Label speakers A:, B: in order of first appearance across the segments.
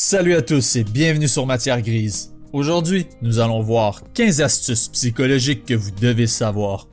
A: Salut à tous et bienvenue sur Matière Grise. Aujourd'hui, nous allons voir 15 astuces psychologiques que vous devez savoir.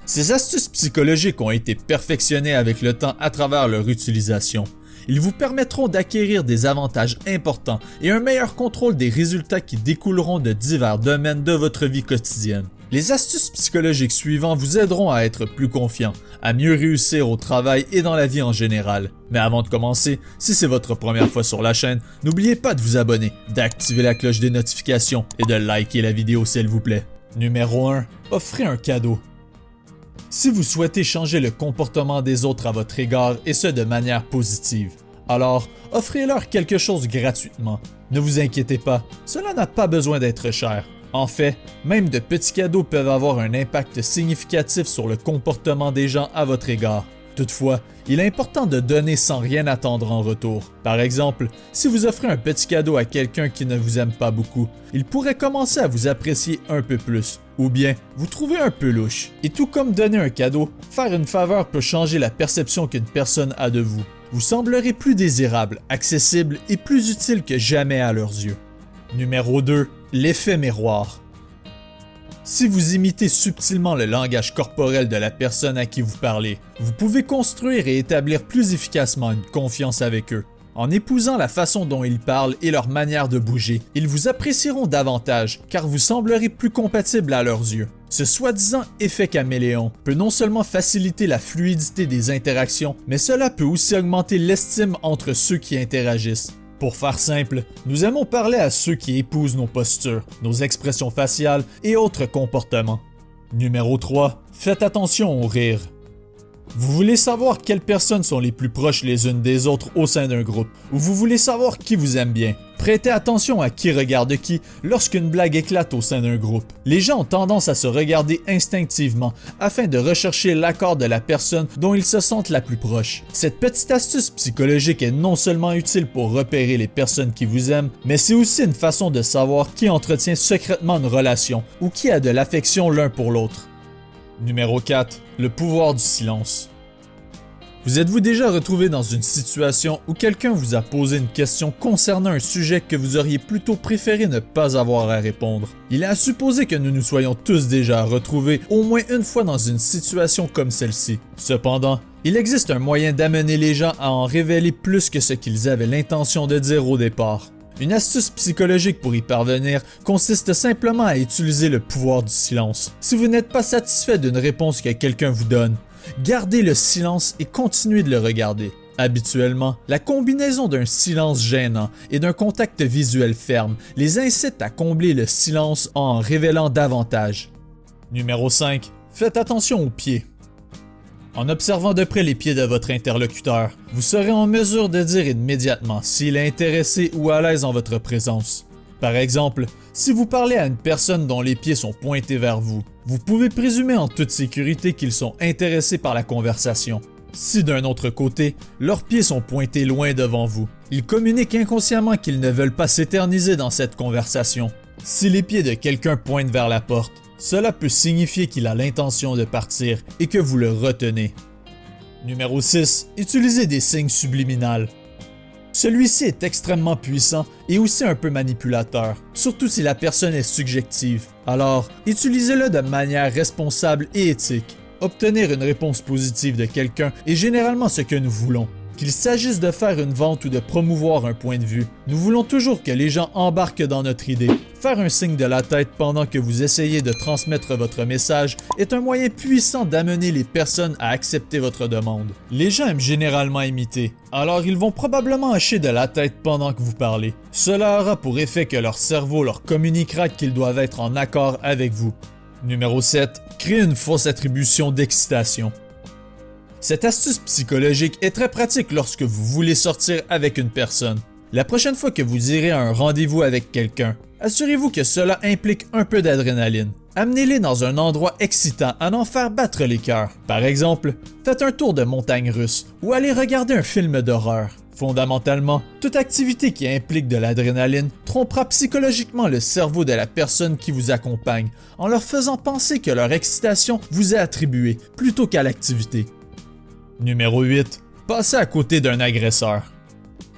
A: Ces astuces psychologiques ont été perfectionnées avec le temps à travers leur utilisation. Ils vous permettront d'acquérir des avantages importants et un meilleur contrôle des résultats qui découleront de divers domaines de votre vie quotidienne. Les astuces psychologiques suivantes vous aideront à être plus confiant, à mieux réussir au travail et dans la vie en général. Mais avant de commencer, si c'est votre première fois sur la chaîne, n'oubliez pas de vous abonner, d'activer la cloche des notifications et de liker la vidéo s'il vous plaît. Numéro 1. Offrez un cadeau. Si vous souhaitez changer le comportement des autres à votre égard et ce de manière positive, alors offrez-leur quelque chose gratuitement. Ne vous inquiétez pas, cela n'a pas besoin d'être cher. En fait, même de petits cadeaux peuvent avoir un impact significatif sur le comportement des gens à votre égard. Toutefois, il est important de donner sans rien attendre en retour. Par exemple, si vous offrez un petit cadeau à quelqu'un qui ne vous aime pas beaucoup, il pourrait commencer à vous apprécier un peu plus, ou bien vous trouver un peu louche. Et tout comme donner un cadeau, faire une faveur peut changer la perception qu'une personne a de vous. Vous semblerez plus désirable, accessible et plus utile que jamais à leurs yeux. Numéro 2. L'effet miroir. Si vous imitez subtilement le langage corporel de la personne à qui vous parlez, vous pouvez construire et établir plus efficacement une confiance avec eux. En épousant la façon dont ils parlent et leur manière de bouger, ils vous apprécieront davantage car vous semblerez plus compatible à leurs yeux. Ce soi-disant effet caméléon peut non seulement faciliter la fluidité des interactions, mais cela peut aussi augmenter l'estime entre ceux qui interagissent. Pour faire simple, nous aimons parler à ceux qui épousent nos postures, nos expressions faciales et autres comportements. Numéro 3. Faites attention au rire. Vous voulez savoir quelles personnes sont les plus proches les unes des autres au sein d'un groupe, ou vous voulez savoir qui vous aime bien. Prêtez attention à qui regarde qui lorsqu'une blague éclate au sein d'un groupe. Les gens ont tendance à se regarder instinctivement afin de rechercher l'accord de la personne dont ils se sentent la plus proche. Cette petite astuce psychologique est non seulement utile pour repérer les personnes qui vous aiment, mais c'est aussi une façon de savoir qui entretient secrètement une relation ou qui a de l'affection l'un pour l'autre. Numéro 4. Le pouvoir du silence. Vous êtes-vous déjà retrouvé dans une situation où quelqu'un vous a posé une question concernant un sujet que vous auriez plutôt préféré ne pas avoir à répondre? Il est à supposer que nous nous soyons tous déjà retrouvés au moins une fois dans une situation comme celle-ci. Cependant, il existe un moyen d'amener les gens à en révéler plus que ce qu'ils avaient l'intention de dire au départ. Une astuce psychologique pour y parvenir consiste simplement à utiliser le pouvoir du silence. Si vous n'êtes pas satisfait d'une réponse que quelqu'un vous donne, gardez le silence et continuez de le regarder. Habituellement, la combinaison d'un silence gênant et d'un contact visuel ferme les incite à combler le silence en révélant davantage. Numéro 5. Faites attention aux pieds. En observant de près les pieds de votre interlocuteur, vous serez en mesure de dire immédiatement s'il est intéressé ou à l'aise en votre présence. Par exemple, si vous parlez à une personne dont les pieds sont pointés vers vous, vous pouvez présumer en toute sécurité qu'ils sont intéressés par la conversation. Si d'un autre côté, leurs pieds sont pointés loin devant vous, ils communiquent inconsciemment qu'ils ne veulent pas s'éterniser dans cette conversation. Si les pieds de quelqu'un pointent vers la porte, cela peut signifier qu'il a l'intention de partir et que vous le retenez. Numéro 6. Utilisez des signes subliminaux. Celui-ci est extrêmement puissant et aussi un peu manipulateur, surtout si la personne est subjective. Alors, utilisez-le de manière responsable et éthique. Obtenir une réponse positive de quelqu'un est généralement ce que nous voulons. Qu'il s'agisse de faire une vente ou de promouvoir un point de vue, nous voulons toujours que les gens embarquent dans notre idée. Faire un signe de la tête pendant que vous essayez de transmettre votre message est un moyen puissant d'amener les personnes à accepter votre demande. Les gens aiment généralement imiter, alors ils vont probablement hocher de la tête pendant que vous parlez. Cela aura pour effet que leur cerveau leur communiquera qu'ils doivent être en accord avec vous. Numéro 7. Créez une fausse attribution d'excitation. Cette astuce psychologique est très pratique lorsque vous voulez sortir avec une personne. La prochaine fois que vous irez à un rendez-vous avec quelqu'un, assurez-vous que cela implique un peu d'adrénaline. Amenez-les dans un endroit excitant à en faire battre les cœurs. Par exemple, faites un tour de montagne russe ou allez regarder un film d'horreur. Fondamentalement, toute activité qui implique de l'adrénaline trompera psychologiquement le cerveau de la personne qui vous accompagne en leur faisant penser que leur excitation vous est attribuée plutôt qu'à l'activité. Numéro 8. Passez à côté d'un agresseur.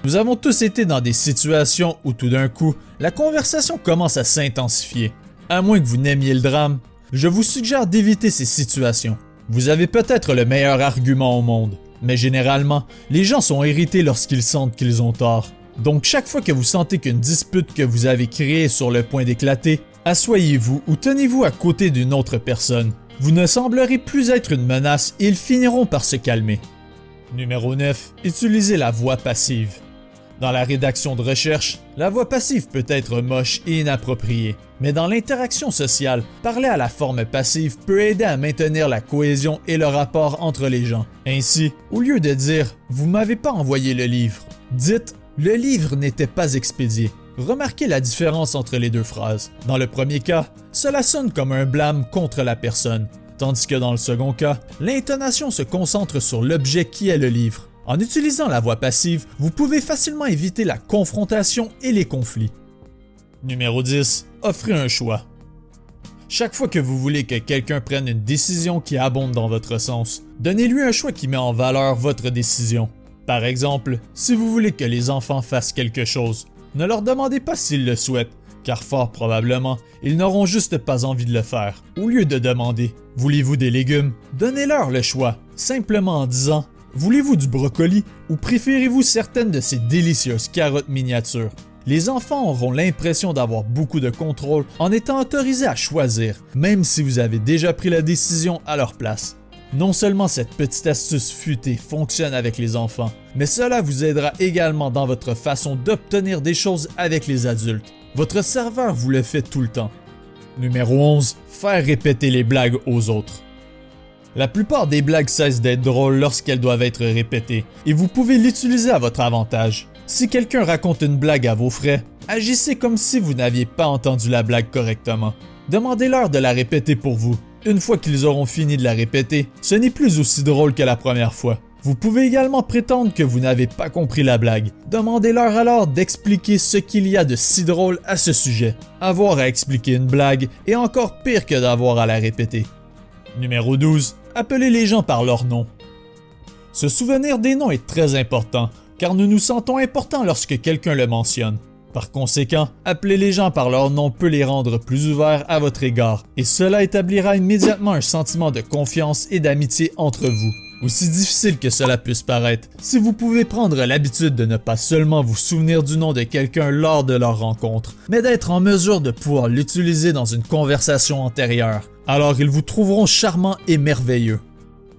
A: Nous avons tous été dans des situations où tout d'un coup, la conversation commence à s'intensifier. À moins que vous n'aimiez le drame, je vous suggère d'éviter ces situations. Vous avez peut-être le meilleur argument au monde, mais généralement, les gens sont irrités lorsqu'ils sentent qu'ils ont tort. Donc chaque fois que vous sentez qu'une dispute que vous avez créée est sur le point d'éclater, asseyez-vous ou tenez-vous à côté d'une autre personne. Vous ne semblerez plus être une menace et ils finiront par se calmer. Numéro 9. Utilisez la voix passive. Dans la rédaction de recherche, la voix passive peut être moche et inappropriée. Mais dans l'interaction sociale, parler à la forme passive peut aider à maintenir la cohésion et le rapport entre les gens. Ainsi, au lieu de dire « Vous m'avez pas envoyé le livre », dites « Le livre n'était pas expédié ». Remarquez la différence entre les deux phrases. Dans le premier cas, cela sonne comme un blâme contre la personne, tandis que dans le second cas, l'intonation se concentre sur l'objet qui est le livre. En utilisant la voix passive, vous pouvez facilement éviter la confrontation et les conflits. Numéro 10. Offrez un choix. Chaque fois que vous voulez que quelqu'un prenne une décision qui abonde dans votre sens, donnez-lui un choix qui met en valeur votre décision. Par exemple, si vous voulez que les enfants fassent quelque chose, ne leur demandez pas s'ils le souhaitent, car fort probablement, ils n'auront juste pas envie de le faire. Au lieu de demander « Voulez-vous des légumes ?», donnez-leur le choix, simplement en disant « Voulez-vous du brocoli ou préférez-vous certaines de ces délicieuses carottes miniatures ?» Les enfants auront l'impression d'avoir beaucoup de contrôle en étant autorisés à choisir, même si vous avez déjà pris la décision à leur place. Non seulement cette petite astuce futée fonctionne avec les enfants, mais cela vous aidera également dans votre façon d'obtenir des choses avec les adultes. Votre serveur vous le fait tout le temps. Numéro 11. Faire répéter les blagues aux autres. La plupart des blagues cessent d'être drôles lorsqu'elles doivent être répétées, et vous pouvez l'utiliser à votre avantage. Si quelqu'un raconte une blague à vos frais, agissez comme si vous n'aviez pas entendu la blague correctement. Demandez-leur de la répéter pour vous. Une fois qu'ils auront fini de la répéter, ce n'est plus aussi drôle que la première fois. Vous pouvez également prétendre que vous n'avez pas compris la blague. Demandez-leur alors d'expliquer ce qu'il y a de si drôle à ce sujet. Avoir à expliquer une blague est encore pire que d'avoir à la répéter. Numéro 12. Appelez les gens par leur nom. Se souvenir des noms est très important, car nous nous sentons importants lorsque quelqu'un le mentionne. Par conséquent, appeler les gens par leur nom peut les rendre plus ouverts à votre égard, et cela établira immédiatement un sentiment de confiance et d'amitié entre vous. Aussi difficile que cela puisse paraître, si vous pouvez prendre l'habitude de ne pas seulement vous souvenir du nom de quelqu'un lors de leur rencontre, mais d'être en mesure de pouvoir l'utiliser dans une conversation antérieure, alors ils vous trouveront charmant et merveilleux.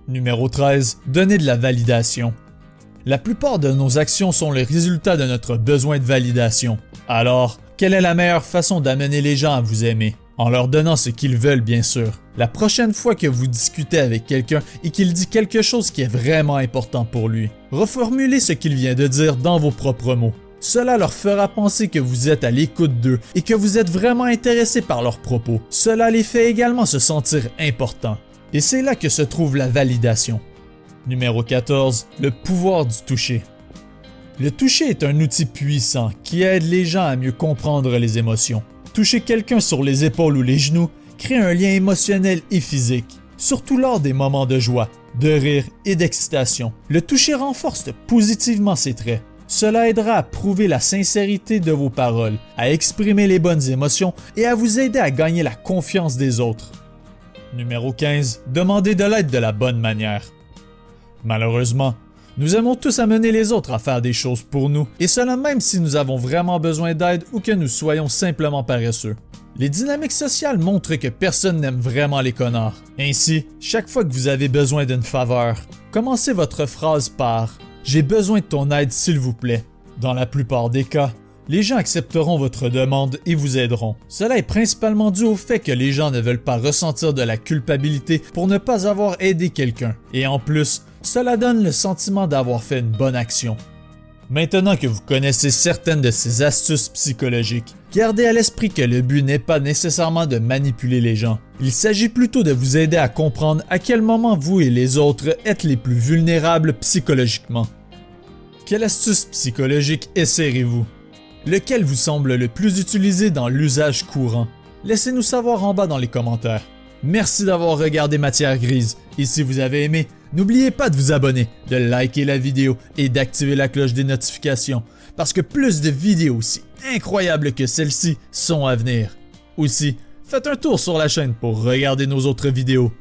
A: Numéro 13. Donnez de la validation. La plupart de nos actions sont le résultat de notre besoin de validation. Alors, quelle est la meilleure façon d'amener les gens à vous aimer? En leur donnant ce qu'ils veulent, bien sûr. La prochaine fois que vous discutez avec quelqu'un et qu'il dit quelque chose qui est vraiment important pour lui, reformulez ce qu'il vient de dire dans vos propres mots. Cela leur fera penser que vous êtes à l'écoute d'eux et que vous êtes vraiment intéressé par leurs propos. Cela les fait également se sentir importants. Et c'est là que se trouve la validation. Numéro 14. Le pouvoir du toucher. Le toucher est un outil puissant qui aide les gens à mieux comprendre les émotions. Toucher quelqu'un sur les épaules ou les genoux crée un lien émotionnel et physique, surtout lors des moments de joie, de rire et d'excitation. Le toucher renforce positivement ces traits. Cela aidera à prouver la sincérité de vos paroles, à exprimer les bonnes émotions et à vous aider à gagner la confiance des autres. Numéro 15. Demandez de l'aide de la bonne manière. Malheureusement, nous aimons tous amener les autres à faire des choses pour nous, et cela même si nous avons vraiment besoin d'aide ou que nous soyons simplement paresseux. Les dynamiques sociales montrent que personne n'aime vraiment les connards. Ainsi, chaque fois que vous avez besoin d'une faveur, commencez votre phrase par « J'ai besoin de ton aide s'il vous plaît ». Dans la plupart des cas, les gens accepteront votre demande et vous aideront. Cela est principalement dû au fait que les gens ne veulent pas ressentir de la culpabilité pour ne pas avoir aidé quelqu'un. Et en plus, cela donne le sentiment d'avoir fait une bonne action. Maintenant que vous connaissez certaines de ces astuces psychologiques, gardez à l'esprit que le but n'est pas nécessairement de manipuler les gens. Il s'agit plutôt de vous aider à comprendre à quel moment vous et les autres êtes les plus vulnérables psychologiquement. Quelle astuce psychologique essayerez-vous? Lequel vous semble le plus utilisé dans l'usage courant? Laissez-nous savoir en bas dans les commentaires. Merci d'avoir regardé Matière Grise, et si vous avez aimé, N'oubliez pas de vous abonner, de liker la vidéo et d'activer la cloche des notifications, parce que plus de vidéos aussi incroyables que celle-ci sont à venir. Aussi, faites un tour sur la chaîne pour regarder nos autres vidéos.